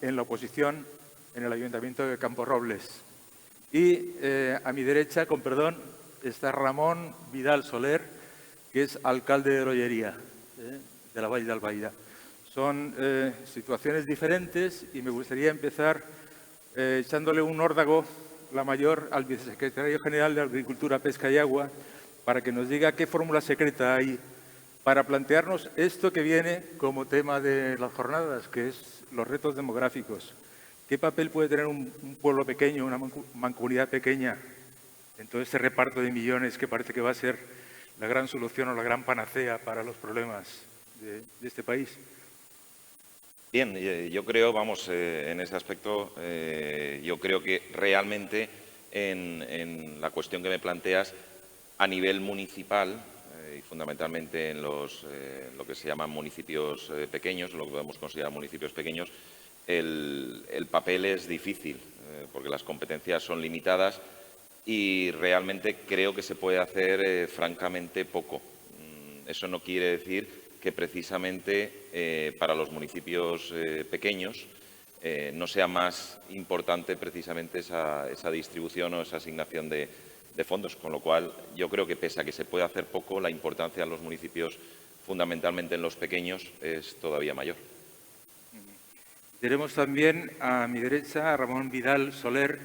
en la oposición en el Ayuntamiento de Camporrobles. Y a mi derecha, con perdón, está Ramón Vidal Soler, que es alcalde de Lollería, de la Vall d'Albaida. Son situaciones diferentes y me gustaría empezar echándole un órdago, la mayor, al vicesecretario general de Agricultura, Pesca y Agua, para que nos diga qué fórmula secreta hay para plantearnos esto que viene como tema de las jornadas, que es los retos demográficos. ¿Qué papel puede tener un pueblo pequeño, una mancomunidad pequeña, en todo este reparto de millones que parece que va a ser la gran solución o la gran panacea para los problemas de este país? Bien, yo creo, en ese aspecto, yo creo que realmente en la cuestión que me planteas, a nivel municipal, y fundamentalmente en lo que se llaman municipios pequeños, lo que podemos considerar municipios pequeños, el papel es difícil, porque las competencias son limitadas y realmente creo que se puede hacer francamente poco. Eso no quiere decir que precisamente para los municipios pequeños no sea más importante precisamente esa distribución o esa asignación de fondos, con lo cual yo creo que pese a que se puede hacer poco, la importancia en los municipios, fundamentalmente en los pequeños, es todavía mayor. Tenemos también a mi derecha a Ramón Vidal Soler,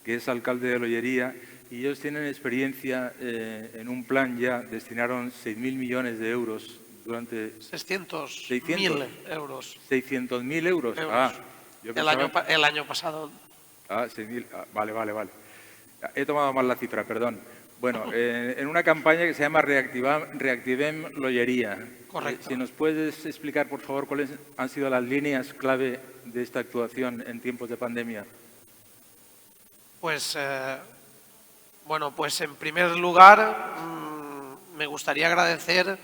que es alcalde de Lollería, y ellos tienen experiencia en un plan ya, destinaron 6.000 millones de euros durante... 600.000 euros. 600.000 euros. Yo el año pasado. 6.000. Vale. He tomado mal la cifra, perdón. Bueno, en una campaña que se llama Reactivem Lollería. Correcto. Si nos puedes explicar, por favor, cuáles han sido las líneas clave de esta actuación en tiempos de pandemia. Pues, pues en primer lugar me gustaría agradecer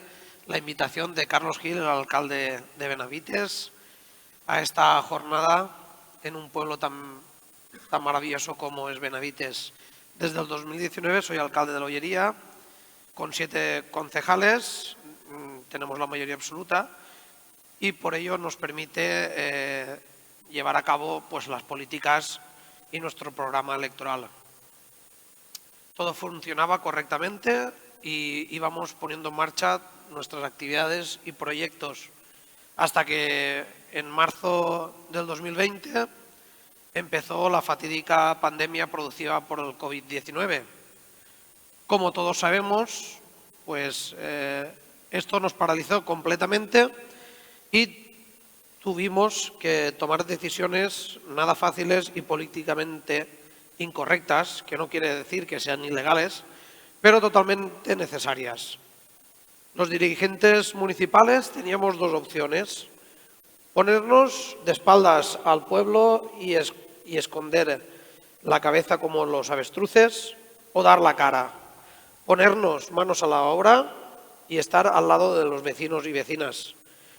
la invitación de Carlos Gil, el alcalde de Benavites, a esta jornada en un pueblo tan maravilloso como es Benavites. Desde el 2019 soy alcalde de Lollería, con 7 concejales, tenemos la mayoría absoluta, y por ello nos permite llevar a cabo pues, las políticas y nuestro programa electoral. Todo funcionaba correctamente y íbamos poniendo en marcha nuestras actividades y proyectos hasta que en marzo del 2020 empezó la fatídica pandemia producida por el COVID-19. Como todos sabemos, pues esto nos paralizó completamente y tuvimos que tomar decisiones nada fáciles y políticamente incorrectas, que no quiere decir que sean ilegales, pero totalmente necesarias. Los dirigentes municipales teníamos 2 opciones: ponernos de espaldas al pueblo y esconder la cabeza como los avestruces, o dar la cara, ponernos manos a la obra y estar al lado de los vecinos y vecinas.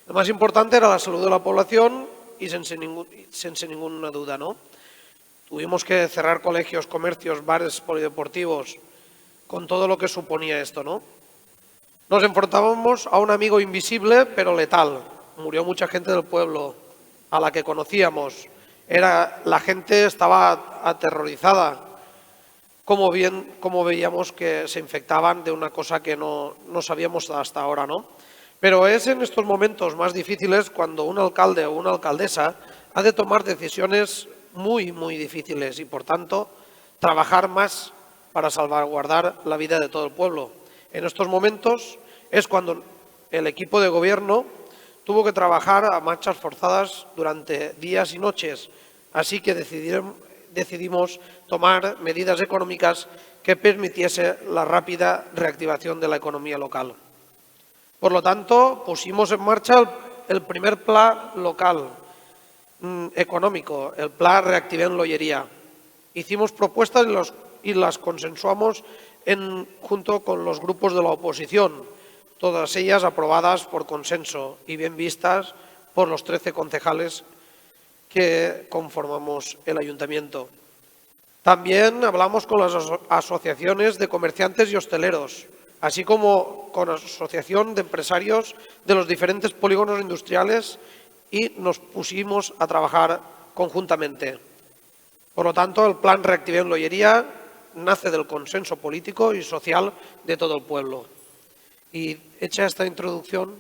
Lo más importante era la salud de la población y sense ninguna duda, ¿no? Tuvimos que cerrar colegios, comercios, bares, polideportivos, con todo lo que suponía esto, ¿no? Nos enfrentábamos a un amigo invisible pero letal. Murió mucha gente del pueblo a la que conocíamos. La gente estaba aterrorizada, como veíamos que se infectaban de una cosa que no sabíamos hasta ahora, ¿no? Pero es en estos momentos más difíciles cuando un alcalde o una alcaldesa ha de tomar decisiones muy, muy difíciles y, por tanto, trabajar más para salvaguardar la vida de todo el pueblo. En estos momentos es cuando el equipo de gobierno tuvo que trabajar a marchas forzadas durante días y noches, así que decidimos tomar medidas económicas que permitiese la rápida reactivación de la economía local. Por lo tanto, pusimos en marcha el primer plan local económico, el plan Reactivem Lollería. Hicimos propuestas y las consensuamos junto con los grupos de la oposición, todas ellas aprobadas por consenso y bien vistas por los 13 concejales que conformamos el ayuntamiento. También hablamos con las asociaciones de comerciantes y hosteleros, así como con la asociación de empresarios de los diferentes polígonos industriales, y nos pusimos a trabajar conjuntamente. Por lo tanto, el plan Reactivem Loyería nace del consenso político y social de todo el pueblo. Y hecha esta introducción...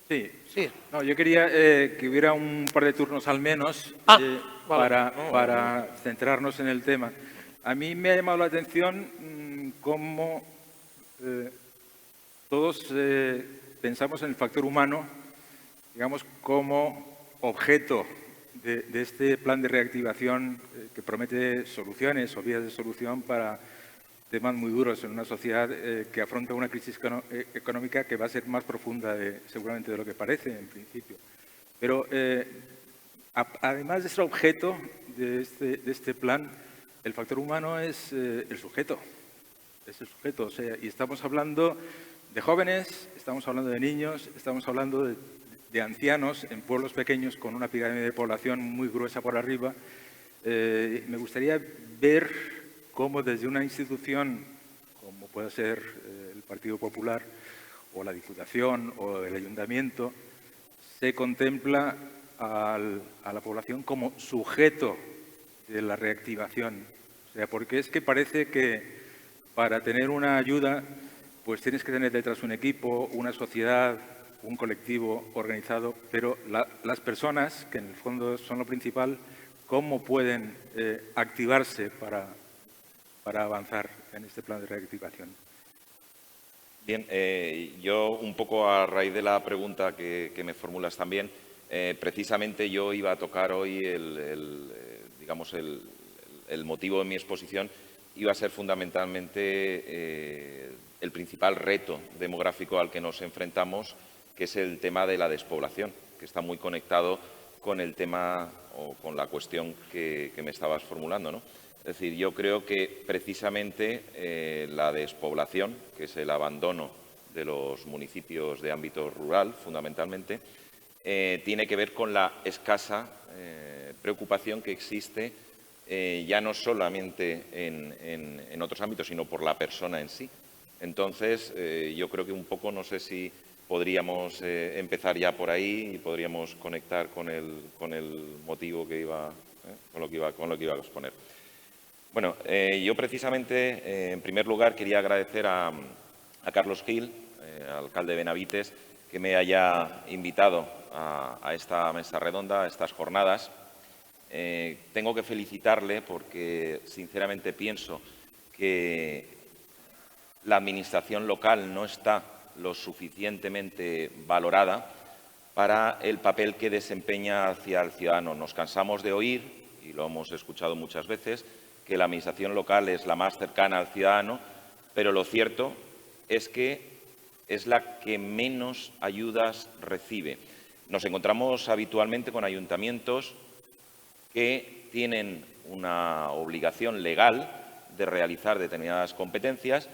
Sí. Sí. No, yo quería que hubiera un par de turnos al menos Vale. para centrarnos en el tema. A mí me ha llamado la atención cómo todos pensamos en el factor humano, digamos, como objeto de este plan de reactivación que promete soluciones o vías de solución para temas muy duros en una sociedad que afronta una crisis económica que va a ser más profunda seguramente de lo que parece en principio. Pero además de ser objeto de este plan, el factor humano es el sujeto. Es el sujeto, o sea, y estamos hablando de jóvenes, estamos hablando de niños, estamos hablando de ancianos en pueblos pequeños con una pirámide de población muy gruesa por arriba. Me gustaría ver cómo desde una institución como puede ser el Partido Popular o la Diputación o el Ayuntamiento se contempla a la población como sujeto de la reactivación. O sea, porque es que parece que para tener una ayuda pues tienes que tener detrás un equipo, una sociedad, un colectivo organizado, pero las personas, que en el fondo son lo principal, ¿cómo pueden activarse para avanzar en este plan de reactivación? Bien, yo un poco a raíz de la pregunta que me formulas también, precisamente yo iba a tocar hoy digamos el motivo de mi exposición iba a ser fundamentalmente el principal reto demográfico al que nos enfrentamos, que es el tema de la despoblación, que está muy conectado con el tema o con la cuestión que me estabas formulando, ¿no? Es decir, yo creo que precisamente la despoblación, que es el abandono de los municipios de ámbito rural, fundamentalmente, tiene que ver con la escasa preocupación que existe ya no solamente en otros ámbitos, sino por la persona en sí. Entonces, yo creo que un poco, no sé si podríamos empezar ya por ahí y podríamos conectar con el motivo que iba, con lo que iba a exponer. Bueno, yo precisamente, en primer lugar, quería agradecer a Carlos Gil, alcalde de Benavites, que me haya invitado a esta mesa redonda, a estas jornadas. Tengo que felicitarle porque, sinceramente, pienso que la administración local no está lo suficientemente valorada para el papel que desempeña hacia el ciudadano. Nos cansamos de oír, y lo hemos escuchado muchas veces, que la administración local es la más cercana al ciudadano, pero lo cierto es que es la que menos ayudas recibe. Nos encontramos habitualmente con ayuntamientos que tienen una obligación legal de realizar determinadas competencias,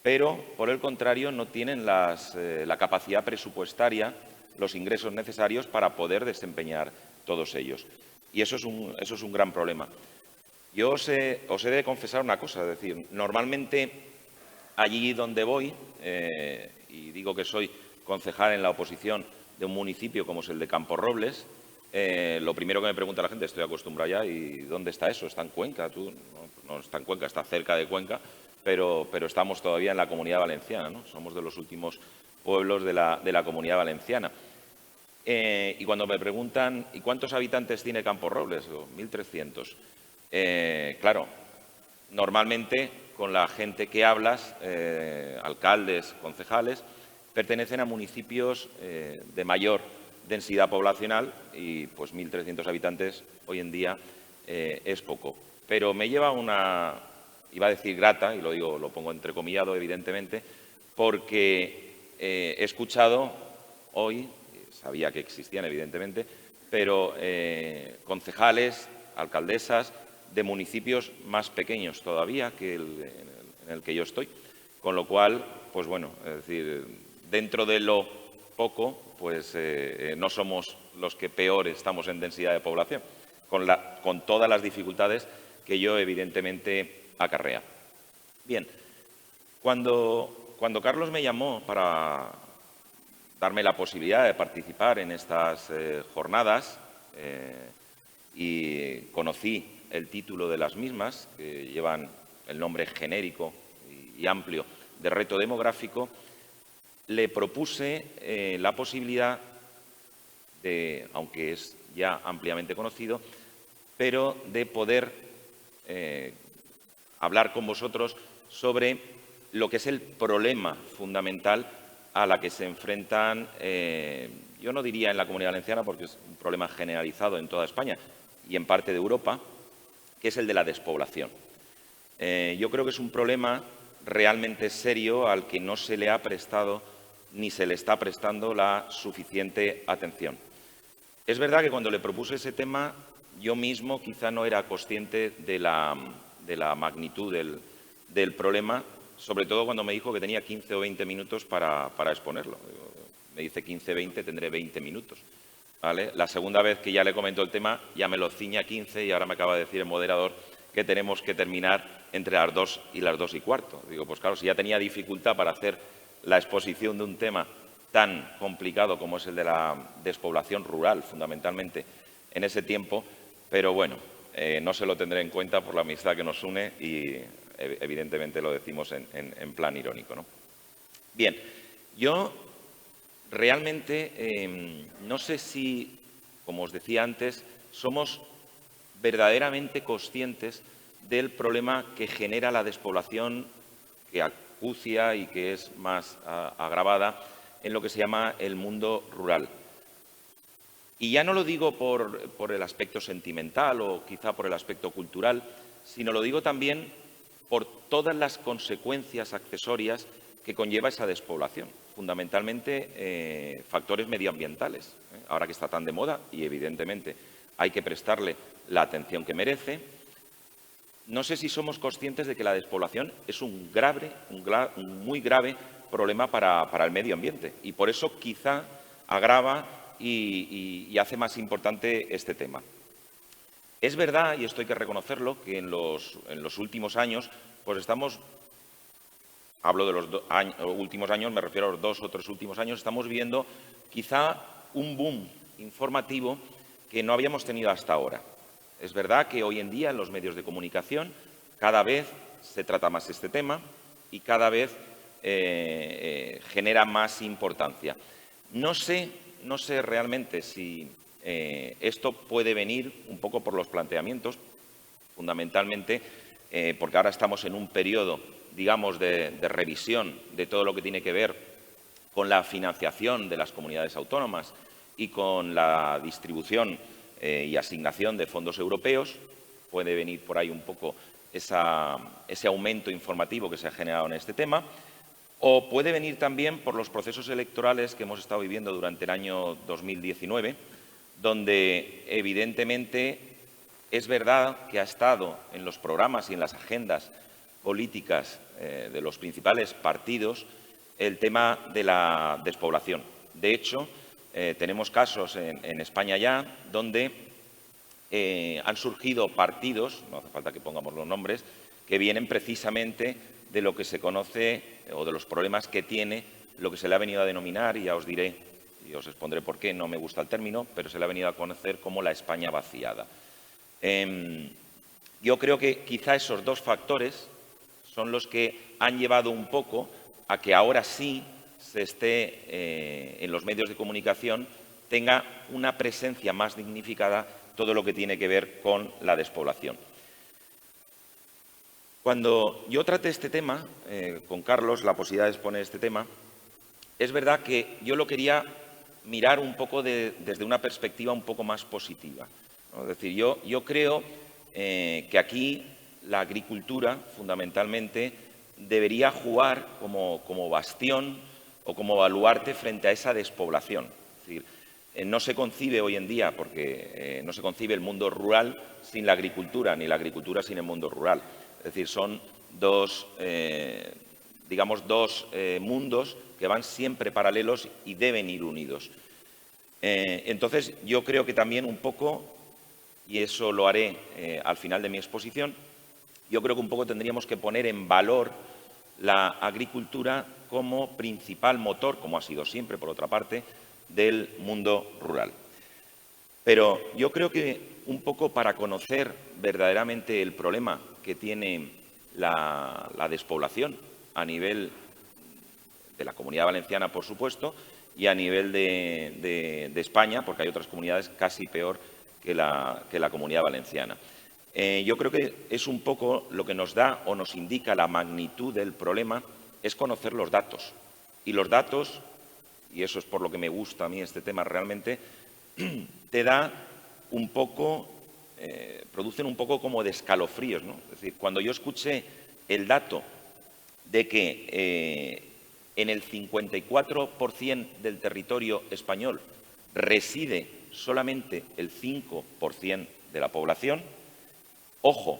pero, por el contrario, no tienen la capacidad presupuestaria, los ingresos necesarios para poder desempeñar todos ellos. Y eso es un gran problema. Yo os he de confesar una cosa, es decir, normalmente allí donde voy, y digo que soy concejal en la oposición de un municipio como es el de Camporrobles, lo primero que me pregunta la gente, estoy acostumbrado ya, ¿y dónde está eso? ¿Está en Cuenca? Tú, no está en Cuenca, está cerca de Cuenca, pero estamos todavía en la Comunidad Valenciana, ¿no? Somos de los últimos pueblos de la Comunidad Valenciana. Y cuando me preguntan, ¿y cuántos habitantes tiene Camporrobles? Digo, 1.300. Claro, normalmente con la gente que hablas, alcaldes, concejales, pertenecen a municipios de mayor densidad poblacional y pues 1.300 habitantes hoy en día es poco. Pero me lleva una, iba a decir grata, y lo pongo entrecomillado evidentemente, porque he escuchado hoy, sabía que existían evidentemente, pero concejales, alcaldesas de municipios más pequeños todavía que en el que yo estoy. Con lo cual, pues bueno, es decir, dentro de lo poco, pues no somos los que peor estamos en densidad de población, con todas las dificultades que ello evidentemente acarrea. Bien, cuando Carlos me llamó para darme la posibilidad de participar en estas jornadas, y conocí el título de las mismas, que llevan el nombre genérico y amplio de reto demográfico, le propuse la posibilidad de, aunque es ya ampliamente conocido, pero de poder hablar con vosotros sobre lo que es el problema fundamental a la que se enfrentan, yo no diría en la Comunidad Valenciana, porque es un problema generalizado en toda España y en parte de Europa, que es el de la despoblación. Yo creo que es un problema realmente serio al que no se le ha prestado ni se le está prestando la suficiente atención. Es verdad que cuando le propuse ese tema, yo mismo quizá no era consciente de la magnitud del problema, sobre todo cuando me dijo que tenía 15 o 20 minutos para exponerlo. Me dice 15, 20, tendré 20 minutos. ¿Vale? La segunda vez que ya le comentó el tema, ya me lo ciña 15 y ahora me acaba de decir el moderador que tenemos que terminar entre las 2 y las 2 y cuarto. Digo, pues claro, si ya tenía dificultad para hacer la exposición de un tema tan complicado como es el de la despoblación rural, fundamentalmente, en ese tiempo, pero bueno, no se lo tendré en cuenta por la amistad que nos une y evidentemente lo decimos en plan irónico, ¿no? Bien, yo realmente no sé si, como os decía antes, somos verdaderamente conscientes del problema que genera la despoblación, que acucia y que es más agravada en lo que se llama el mundo rural. Y ya no lo digo por el aspecto sentimental o quizá por el aspecto cultural, sino lo digo también por todas las consecuencias accesorias que conlleva esa despoblación, fundamentalmente factores medioambientales, ahora que está tan de moda y evidentemente hay que prestarle la atención que merece. No sé si somos conscientes de que la despoblación es un muy grave problema para el medio ambiente y por eso quizá agrava y hace más importante este tema. Es verdad, y esto hay que reconocerlo, que en los últimos años, pues estamos, hablo de los últimos años, me refiero a los 2 o 3 últimos años, estamos viendo quizá un boom informativo que no habíamos tenido hasta ahora. Es verdad que hoy en día en los medios de comunicación cada vez se trata más este tema y cada vez genera más importancia. No sé realmente si esto puede venir un poco por los planteamientos, fundamentalmente porque ahora estamos en un periodo, digamos, de revisión de todo lo que tiene que ver con la financiación de las comunidades autónomas y con la distribución y asignación de fondos europeos. Puede venir por ahí un poco ese aumento informativo que se ha generado en este tema, o puede venir también por los procesos electorales que hemos estado viviendo durante el año 2019, donde evidentemente es verdad que ha estado en los programas y en las agendas políticas de los principales partidos el tema de la despoblación. De hecho, tenemos casos en España ya donde han surgido partidos, no hace falta que pongamos los nombres, que vienen precisamente de lo que se conoce o de los problemas que tiene lo que se le ha venido a denominar, y ya os diré y os expondré por qué, no me gusta el término, pero se le ha venido a conocer como la España vaciada. Yo creo que quizá esos dos factores son los que han llevado un poco a que ahora sí se esté en los medios de comunicación, tenga una presencia más dignificada todo lo que tiene que ver con la despoblación. Cuando yo traté este tema con Carlos, la posibilidad de exponer este tema, es verdad que yo lo quería mirar un poco desde una perspectiva un poco más positiva, ¿no? Es decir, yo creo que aquí la agricultura, fundamentalmente, debería jugar como bastión o como baluarte frente a esa despoblación. Es decir, no se concibe hoy en día, porque no se concibe el mundo rural sin la agricultura, ni la agricultura sin el mundo rural. Es decir, son dos mundos que van siempre paralelos y deben ir unidos. Entonces, yo creo que también un poco, y eso lo haré al final de mi exposición, yo creo que un poco tendríamos que poner en valor la agricultura como principal motor, como ha sido siempre, por otra parte, del mundo rural. Pero yo creo que un poco para conocer verdaderamente el problema que tiene la despoblación a nivel de la Comunidad Valenciana, por supuesto, y a nivel de España, porque hay otras comunidades casi peor que la Comunidad Valenciana. Yo creo que es un poco lo que nos da o nos indica la magnitud del problema, es conocer los datos. Y los datos, y eso es por lo que me gusta a mí este tema realmente, te da un poco, producen un poco como de escalofríos, ¿no? Es decir, cuando yo escuché el dato de que en el 54% del territorio español reside solamente el 5% de la población, ojo,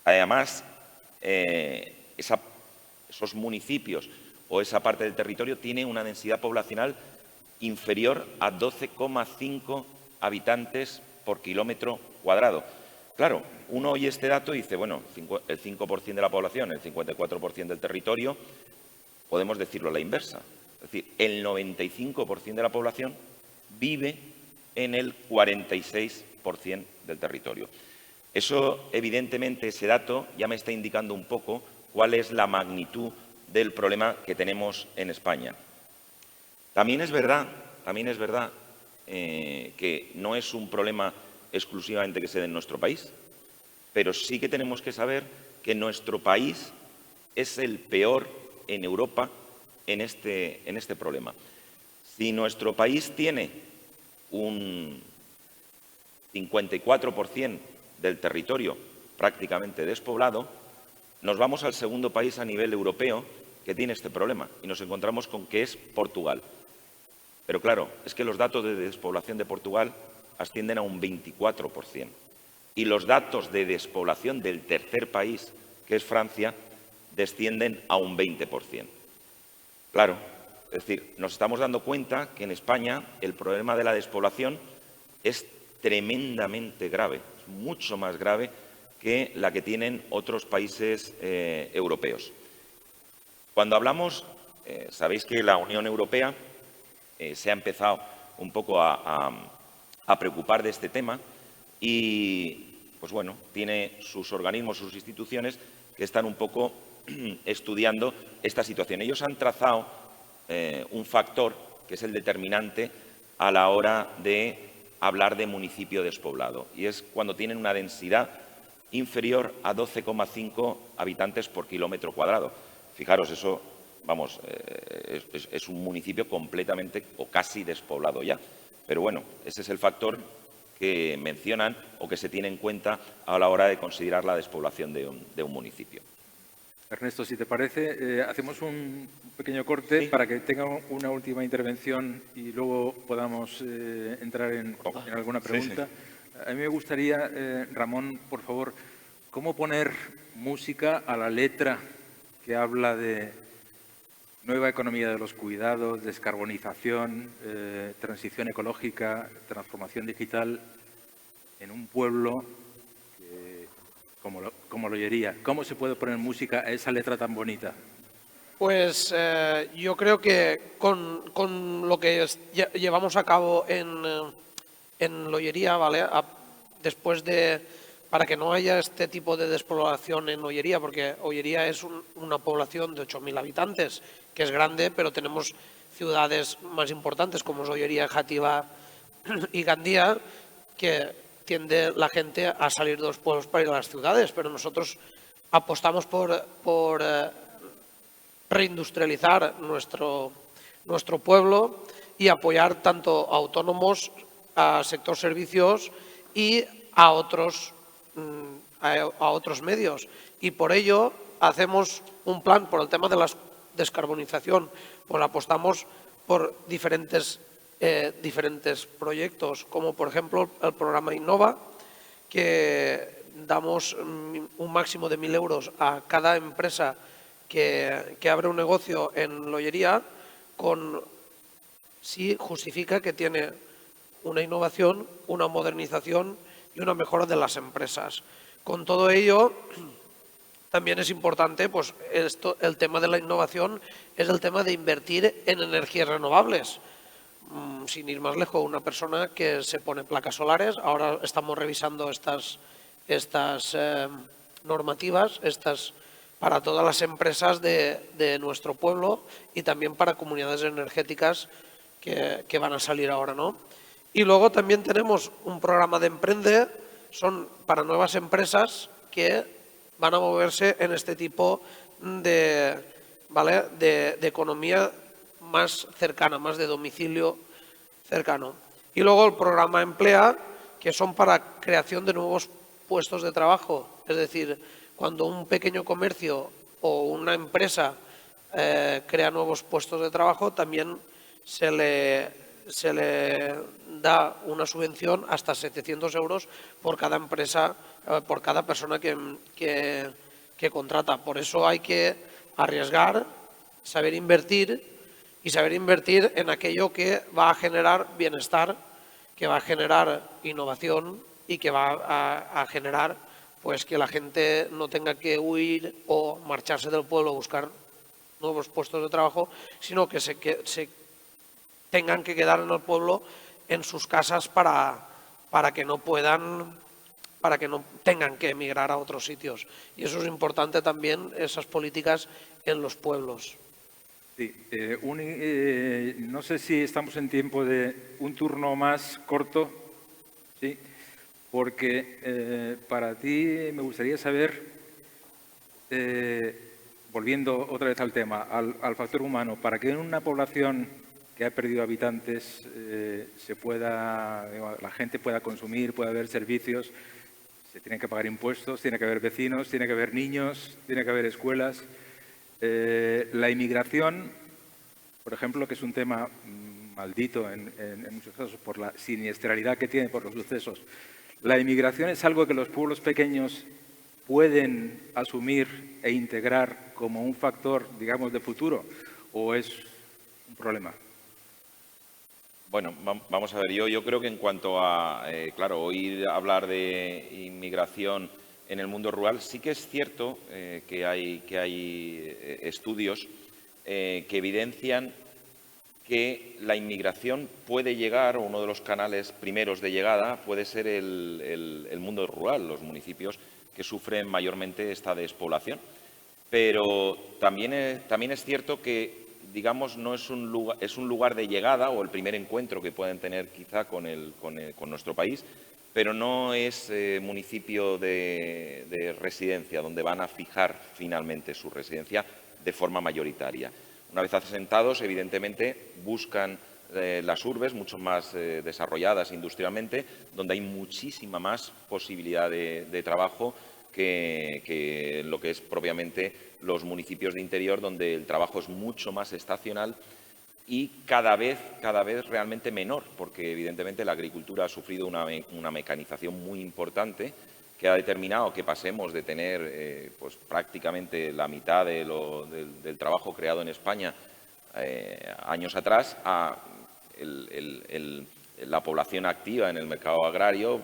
además, esos municipios o esa parte del territorio tiene una densidad poblacional inferior a 12,5 habitantes por kilómetro cuadrado. Claro, uno oye este dato y dice, bueno, el 5% de la población, el 54% del territorio, podemos decirlo a la inversa. Es decir, el 95% de la población vive en el 46% del territorio. Eso, evidentemente, ese dato ya me está indicando un poco cuál es la magnitud del problema que tenemos en España. También es verdad que no es un problema exclusivamente que se dé en nuestro país, pero sí que tenemos que saber que nuestro país es el peor en Europa en este problema. Si nuestro país tiene un 54% del territorio prácticamente despoblado, nos vamos al segundo país a nivel europeo que tiene este problema y nos encontramos con que es Portugal. Pero claro, es que los datos de despoblación de Portugal ascienden a un 24%. Y los datos de despoblación del tercer país, que es Francia, descienden a un 20%. Claro, es decir, nos estamos dando cuenta que en España el problema de la despoblación es tremendamente grave, es mucho más grave que la que tienen otros países europeos. Cuando hablamos, sabéis que la Unión Europea se ha empezado un poco a preocupar de este tema y, pues bueno, tiene sus organismos, sus instituciones que están un poco estudiando esta situación. Ellos han trazado un factor que es el determinante a la hora de hablar de municipio despoblado y es cuando tienen una densidad inferior a 12,5 habitantes por kilómetro cuadrado. Fijaros, eso, vamos, es un municipio completamente o casi despoblado ya. Pero bueno, ese es el factor que mencionan o que se tiene en cuenta a la hora de considerar la despoblación de un municipio. Ernesto, si te parece, hacemos un pequeño corte para que tenga una última intervención y luego podamos entrar en alguna pregunta. Sí. A mí me gustaría, Ramón, por favor, ¿cómo poner música a la letra que habla de nueva economía de los cuidados, descarbonización, transición ecológica, transformación digital en un pueblo como Lollería? ¿Cómo se puede poner música a esa letra tan bonita? Pues yo creo que con lo que llevamos a cabo en Lollería, ¿vale? Después de, para que no haya este tipo de despoblación en Ollería, porque Ollería es una población de 8.000 habitantes, que es grande, pero tenemos ciudades más importantes como es Ollería, Játiva y Gandía, que tiende la gente a salir de los pueblos para ir a las ciudades, pero nosotros apostamos por reindustrializar nuestro pueblo y apoyar tanto a autónomos, a sector servicios y a otros medios. Y por ello hacemos un plan por el tema de la descarbonización, pues apostamos por diferentes proyectos, como por ejemplo el programa Innova, que damos un máximo de 1.000 euros a cada empresa que abre un negocio en Lollería, si justifica que tiene una innovación, una modernización y una mejora de las empresas. Con todo ello, también es importante, pues el tema de la innovación es el tema de invertir en energías renovables. sin ir más lejos, una persona que se pone placas solares. Ahora estamos revisando estas normativas, para todas las empresas de nuestro pueblo y también para comunidades energéticas que van a salir ahora, ¿no? Y luego también tenemos un programa de Emprende, son para nuevas empresas que van a moverse en este tipo de economía más cercana, más de domicilio cercano. Y luego el programa Emplea, que son para creación de nuevos puestos de trabajo. Es decir, cuando un pequeño comercio o una empresa crea nuevos puestos de trabajo, también se le da una subvención hasta 700 euros por cada empresa, por cada persona que contrata. Por eso hay que arriesgar, saber invertir y saber invertir en aquello que va a generar bienestar, que va a generar innovación y que va a generar pues que la gente no tenga que huir o marcharse del pueblo a buscar nuevos puestos de trabajo, sino que se tengan que quedar en el pueblo, en sus casas, para que no tengan que emigrar a otros sitios. Y eso es importante también, esas políticas en los pueblos. Sí, no sé si estamos en tiempo de un turno más corto, ¿sí? Porque para ti me gustaría saber, volviendo otra vez al tema, al factor humano, para que en una población que ha perdido habitantes la gente pueda consumir, pueda haber servicios, se tienen que pagar impuestos, tiene que haber vecinos, tiene que haber niños, tiene que haber escuelas. La inmigración, por ejemplo, que es un tema maldito en muchos casos por la siniestralidad que tiene por los sucesos. ¿La inmigración es algo que los pueblos pequeños pueden asumir e integrar como un factor, digamos, de futuro, o es un problema? Bueno, vamos a ver, yo creo que en cuanto a, claro, oír hablar de inmigración en el mundo rural, sí que es cierto que hay estudios que evidencian que la inmigración puede llegar, o uno de los canales primeros de llegada puede ser el mundo rural, los municipios que sufren mayormente esta despoblación. Pero también es cierto que, digamos, no es un lugar de llegada o el primer encuentro que pueden tener quizá con nuestro país, pero no es municipio de residencia donde van a fijar finalmente su residencia de forma mayoritaria. Una vez asentados, evidentemente, buscan las urbes mucho más desarrolladas industrialmente, donde hay muchísima más posibilidad de trabajo que lo que es propiamente los municipios de interior, donde el trabajo es mucho más estacional y cada vez realmente menor, porque evidentemente la agricultura ha sufrido una mecanización muy importante que ha determinado que pasemos de tener pues prácticamente la mitad del trabajo creado en España años atrás a la población activa en el mercado agrario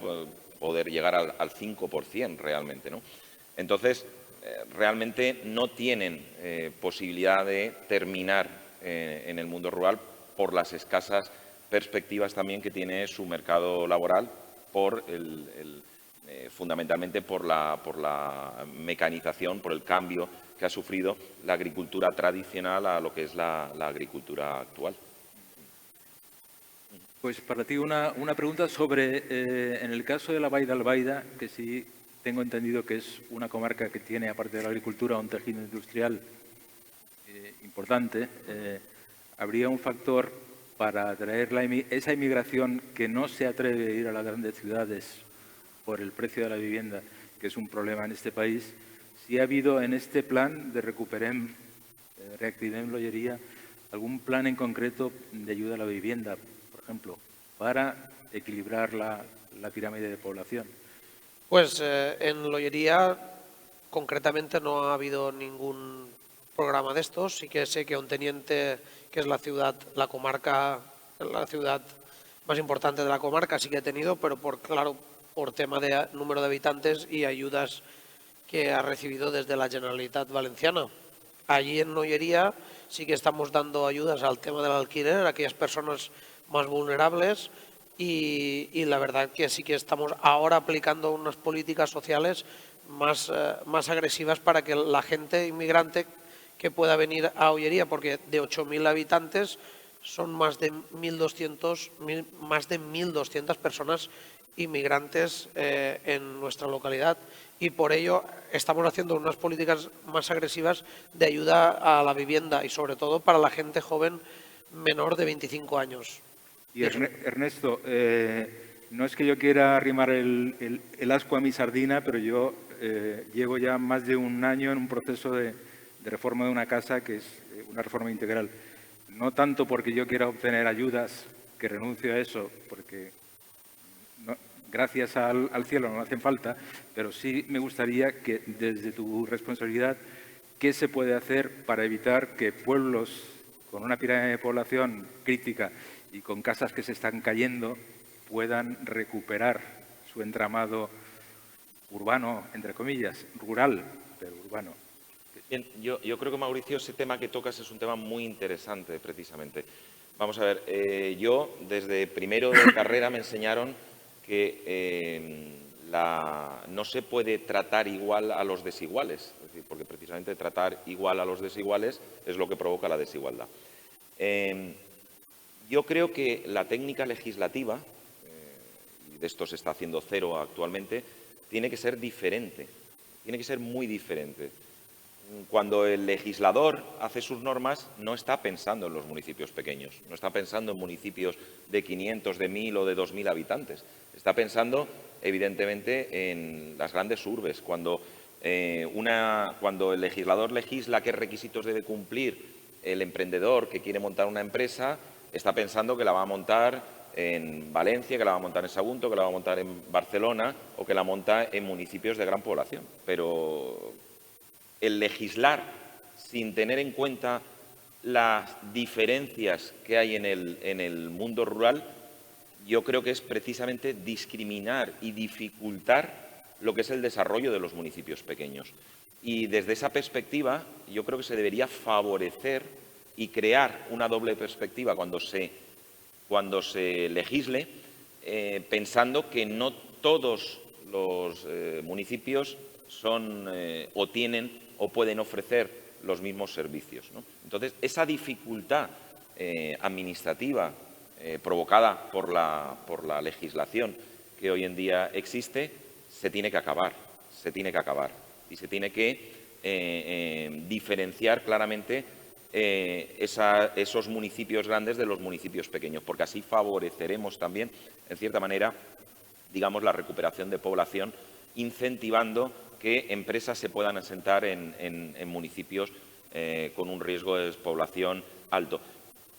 poder llegar al 5% realmente, ¿no? Entonces, realmente no tienen posibilidad de terminar en el mundo rural por las escasas perspectivas también que tiene su mercado laboral, fundamentalmente por la mecanización, por el cambio que ha sufrido la agricultura tradicional a lo que es la agricultura actual. Pues para ti una pregunta sobre, en el caso de la Vall d'Albaida, que sí tengo entendido que es una comarca que tiene, aparte de la agricultura, un tejido industrial importante, habría un factor para atraer esa inmigración que no se atreve a ir a las grandes ciudades por el precio de la vivienda, que es un problema en este país. Si ha habido en este plan de Reactivem l'Olleria, algún plan en concreto de ayuda a la vivienda, por ejemplo, para equilibrar la pirámide de población. Pues en L'Olleria concretamente no ha habido ningún programa de estos. Sí que sé que Onteniente, que es la ciudad más importante de la comarca, sí que ha tenido, pero por tema de número de habitantes y ayudas que ha recibido desde la Generalitat Valenciana. Allí en L'Olleria sí que estamos dando ayudas al tema del alquiler a aquellas personas más vulnerables y la verdad que sí que estamos ahora aplicando unas políticas sociales más agresivas para que la gente inmigrante que pueda venir a Ollería, porque de 8.000 habitantes son más de 1.200 personas inmigrantes en nuestra localidad y por ello estamos haciendo unas políticas más agresivas de ayuda a la vivienda y sobre todo para la gente joven menor de 25 años. Y Ernesto, no es que yo quiera arrimar el ascua a mi sardina, pero yo llevo ya más de un año en un proceso de reforma de una casa que es una reforma integral. No tanto porque yo quiera obtener ayudas, que renuncio a eso, porque gracias al cielo no hacen falta, pero sí me gustaría que desde tu responsabilidad, ¿qué se puede hacer para evitar que pueblos con una pirámide de población crítica y con casas que se están cayendo puedan recuperar su entramado urbano, entre comillas, rural, pero urbano? Bien, yo creo que, Mauricio, ese tema que tocas es un tema muy interesante, precisamente. Vamos a ver, yo desde primero de carrera me enseñaron que no se puede tratar igual a los desiguales, es decir, porque precisamente tratar igual a los desiguales es lo que provoca la desigualdad. Yo creo que la técnica legislativa, y de esto se está haciendo cero actualmente, tiene que ser diferente, tiene que ser muy diferente. Cuando el legislador hace sus normas, no está pensando en los municipios pequeños, no está pensando en municipios de 500, de 1.000 o de 2.000 habitantes. Está pensando, evidentemente, en las grandes urbes. Cuando el legislador legisla qué requisitos debe cumplir el emprendedor que quiere montar una empresa, está pensando que la va a montar en Valencia, que la va a montar en Sagunto, que la va a montar en Barcelona o que la monta en municipios de gran población. Pero el legislar sin tener en cuenta las diferencias que hay en el mundo rural, yo creo que es precisamente discriminar y dificultar lo que es el desarrollo de los municipios pequeños. Y desde esa perspectiva, yo creo que se debería favorecer y crear una doble perspectiva cuando se legisle, pensando que no todos los municipios son o tienen o pueden ofrecer los mismos servicios, ¿no? Entonces, esa dificultad administrativa provocada por la legislación que hoy en día existe, se tiene que acabar y se tiene que diferenciar claramente esos municipios grandes de los municipios pequeños, porque así favoreceremos también, en cierta manera, digamos, la recuperación de población, incentivando que empresas se puedan asentar en municipios con un riesgo de despoblación alto.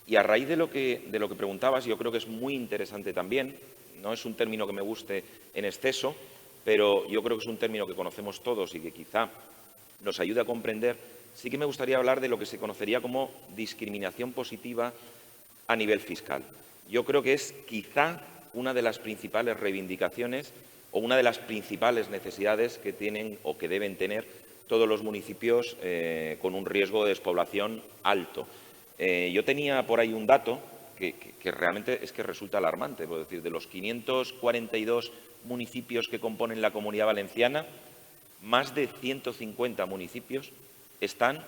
Y a raíz de lo que preguntabas, yo creo que es muy interesante también, no es un término que me guste en exceso, pero yo creo que es un término que conocemos todos y que quizá nos ayude a comprender. Sí que me gustaría hablar de lo que se conocería como discriminación positiva a nivel fiscal. Yo creo que es quizá una de las principales reivindicaciones o una de las principales necesidades que tienen o que deben tener todos los municipios con un riesgo de despoblación alto. Yo tenía por ahí un dato que realmente es que resulta alarmante. Es decir, de los 542 municipios que componen la Comunidad Valenciana, más de 150 municipios están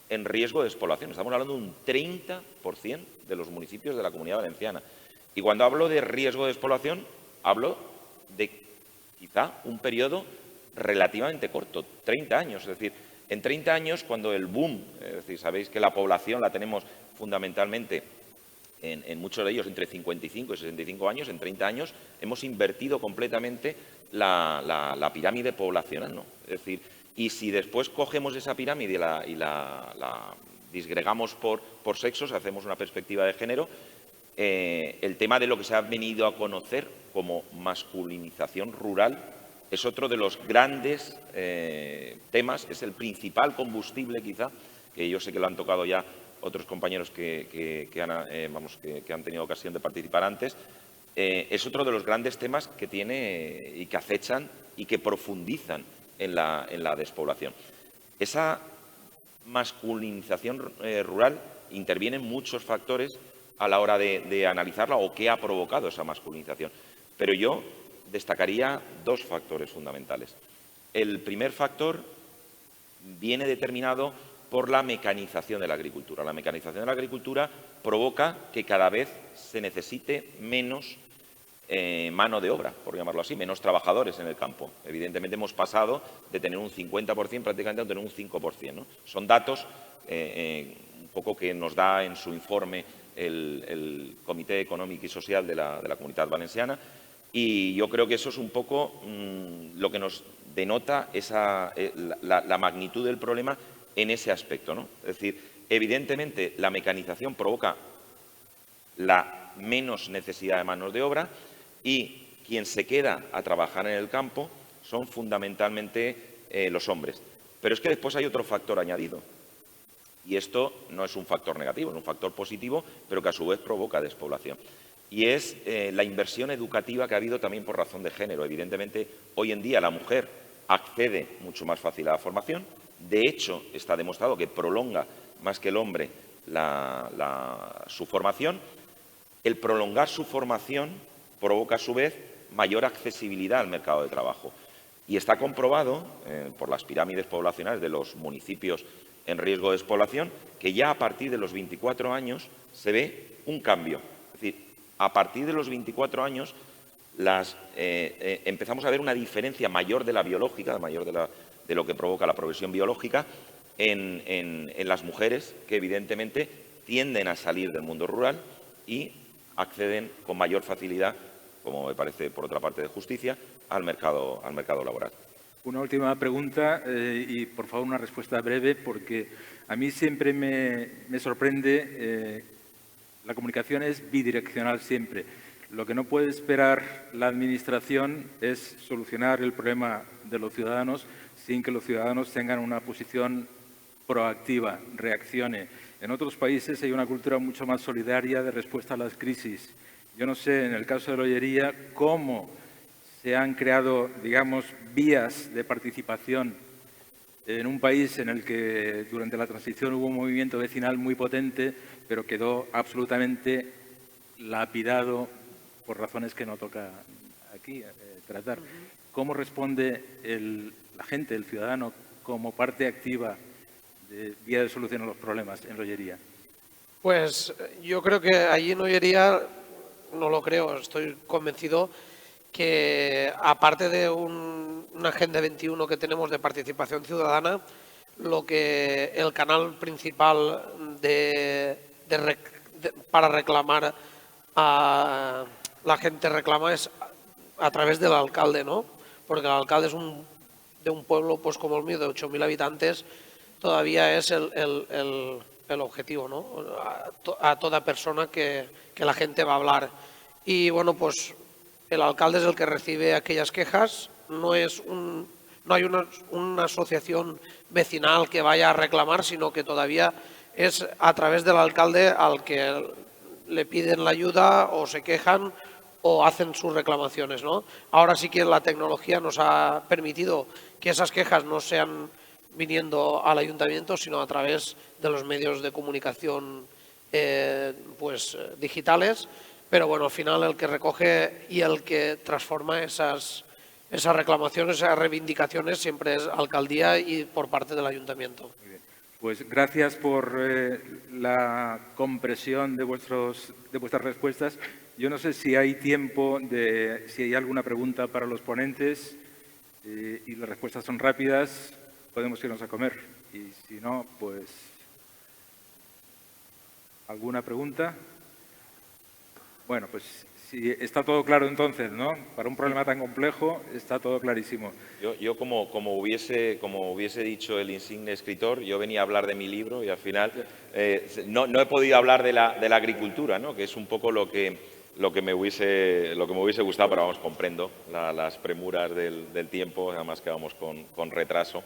en riesgo de despoblación. Estamos hablando de un 30% de los municipios de la Comunidad Valenciana. Y cuando hablo de riesgo de despoblación, hablo de quizá un periodo relativamente corto, 30 años. Es decir, en 30 años, cuando el boom, es decir, sabéis que la población la tenemos fundamentalmente en muchos de ellos entre 55 y 65 años, en 30 años hemos invertido completamente la pirámide poblacional, ¿no? Es decir, y si después cogemos esa pirámide y la disgregamos por sexos, hacemos una perspectiva de género, el tema de lo que se ha venido a conocer como masculinización rural es otro de los grandes temas, es el principal combustible quizá, que yo sé que lo han tocado ya otros compañeros que han tenido ocasión de participar antes, es otro de los grandes temas que tiene y que acechan y que profundizan en la despoblación. Esa masculinización rural intervienen muchos factores a la hora de analizarla o qué ha provocado esa masculinización. Pero yo destacaría dos factores fundamentales. El primer factor viene determinado por la mecanización de la agricultura. La mecanización de la agricultura provoca que cada vez se necesite menos mano de obra, por llamarlo así, menos trabajadores en el campo. Evidentemente hemos pasado de tener un 50% prácticamente a tener un 5%, ¿no? Son datos un poco que nos da en su informe el Comité Económico y Social de la Comunitat Valenciana, y yo creo que eso es un poco lo que nos denota la magnitud del problema en ese aspecto, ¿no? Es decir, evidentemente la mecanización provoca la menos necesidad de manos de obra y quien se queda a trabajar en el campo son fundamentalmente los hombres. Pero es que después hay otro factor añadido. Y esto no es un factor negativo, es un factor positivo, pero que a su vez provoca despoblación. Y es la inversión educativa que ha habido también por razón de género. Evidentemente, hoy en día la mujer accede mucho más fácil a la formación. De hecho, está demostrado que prolonga más que el hombre su formación. El prolongar su formación provoca, a su vez, mayor accesibilidad al mercado de trabajo. Y está comprobado por las pirámides poblacionales de los municipios en riesgo de despoblación que ya a partir de los 24 años se ve un cambio. Es decir, a partir de los 24 años empezamos a ver una diferencia mayor de la biológica, mayor de lo que provoca la progresión biológica en las mujeres que evidentemente tienden a salir del mundo rural y acceden con mayor facilidad, como me parece por otra parte de justicia, al mercado laboral. Una última pregunta y, por favor, una respuesta breve, porque a mí siempre me sorprende, la comunicación es bidireccional siempre. Lo que no puede esperar la Administración es solucionar el problema de los ciudadanos sin que los ciudadanos tengan una posición proactiva, reaccione. En otros países hay una cultura mucho más solidaria de respuesta a las crisis. Yo no sé, en el caso de la Ollería, cómo se han creado, digamos, vías de participación en un país en el que durante la transición hubo un movimiento vecinal muy potente, pero quedó absolutamente lapidado por razones que no toca aquí tratar. ¿Cómo responde la gente, el ciudadano, como parte activa de vía de solución a los problemas en la Ollería? Pues yo creo que allí en Ollería, no lo creo, estoy convencido que aparte de una Agenda 21 que tenemos de participación ciudadana, lo que el canal principal para reclamar a la gente reclama es a través del alcalde, ¿no? Porque el alcalde es de un pueblo pues como el mío de 8.000 habitantes, todavía es el objetivo, ¿no? A toda persona que la gente va a hablar. Y bueno, pues el alcalde es el que recibe aquellas quejas, no hay una asociación vecinal que vaya a reclamar, sino que todavía es a través del alcalde al que le piden la ayuda o se quejan o hacen sus reclamaciones, ¿no? Ahora sí que la tecnología nos ha permitido que esas quejas no sean viniendo al ayuntamiento, sino a través de los medios de comunicación digitales. Pero bueno, al final el que recoge y el que transforma esas reclamaciones, esas reivindicaciones, siempre es alcaldía y por parte del ayuntamiento. Muy bien. Pues gracias por la compresión de vuestras respuestas. Yo no sé si hay tiempo, si hay alguna pregunta para los ponentes y las respuestas son rápidas, podemos irnos a comer. Y si no, pues, ¿alguna pregunta? Bueno, pues si está todo claro entonces, ¿no? Para un problema tan complejo está todo clarísimo. Yo como hubiese dicho el insigne escritor, yo venía a hablar de mi libro y al final no he podido hablar de la agricultura, ¿no? Que es un poco lo que me hubiese gustado, pero vamos, comprendo las premuras del tiempo, además que vamos con retraso.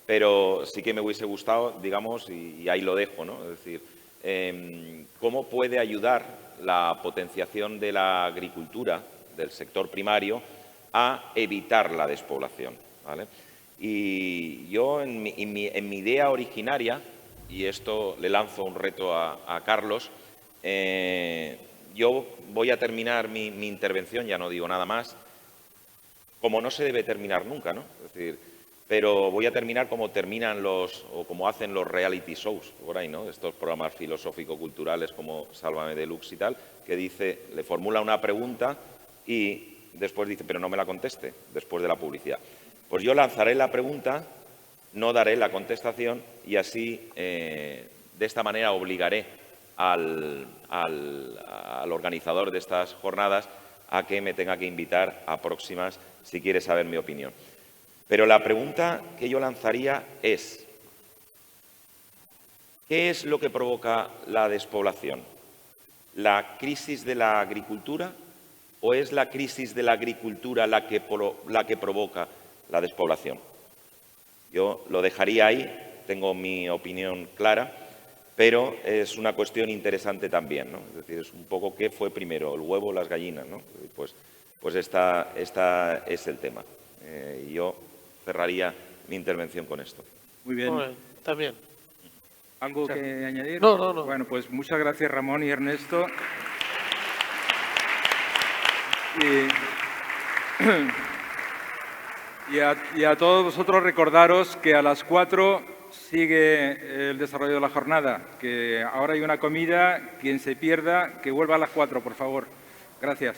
Pero sí que me hubiese gustado, digamos, y ahí lo dejo, ¿no? Es decir, ¿cómo puede ayudar la potenciación de la agricultura, del sector primario, a evitar la despoblación, ¿vale? Y yo, en mi idea originaria, y esto le lanzo un reto a Carlos, Yo voy a terminar mi intervención, ya no digo nada más, como no se debe terminar nunca, ¿no? Es decir, pero voy a terminar como terminan o como hacen los reality shows, por ahí, ¿no? Estos programas filosófico-culturales como Sálvame Deluxe y tal, que le formula una pregunta y después dice, pero no me la conteste, después de la publicidad. Pues yo lanzaré la pregunta, no daré la contestación y así, de esta manera, obligaré al organizador de estas jornadas a que me tenga que invitar a próximas si quiere saber mi opinión. Pero la pregunta que yo lanzaría es, ¿qué es lo que provoca la despoblación? ¿La crisis de la agricultura o es la crisis de la agricultura la que provoca la despoblación? Yo lo dejaría ahí, tengo mi opinión clara, pero es una cuestión interesante también, ¿no? Es decir, es un poco qué fue primero, el huevo o las gallinas, ¿no? Pues esta es el tema. Yo cerraría mi intervención con esto. Muy bien. Bueno, también. ¿Algo que añadir? No. Bueno, pues muchas gracias, Ramón y Ernesto. Y a todos vosotros recordaros que a las 4 sigue el desarrollo de la jornada, que ahora hay una comida, quien se pierda, que vuelva a las 4, por favor. Gracias.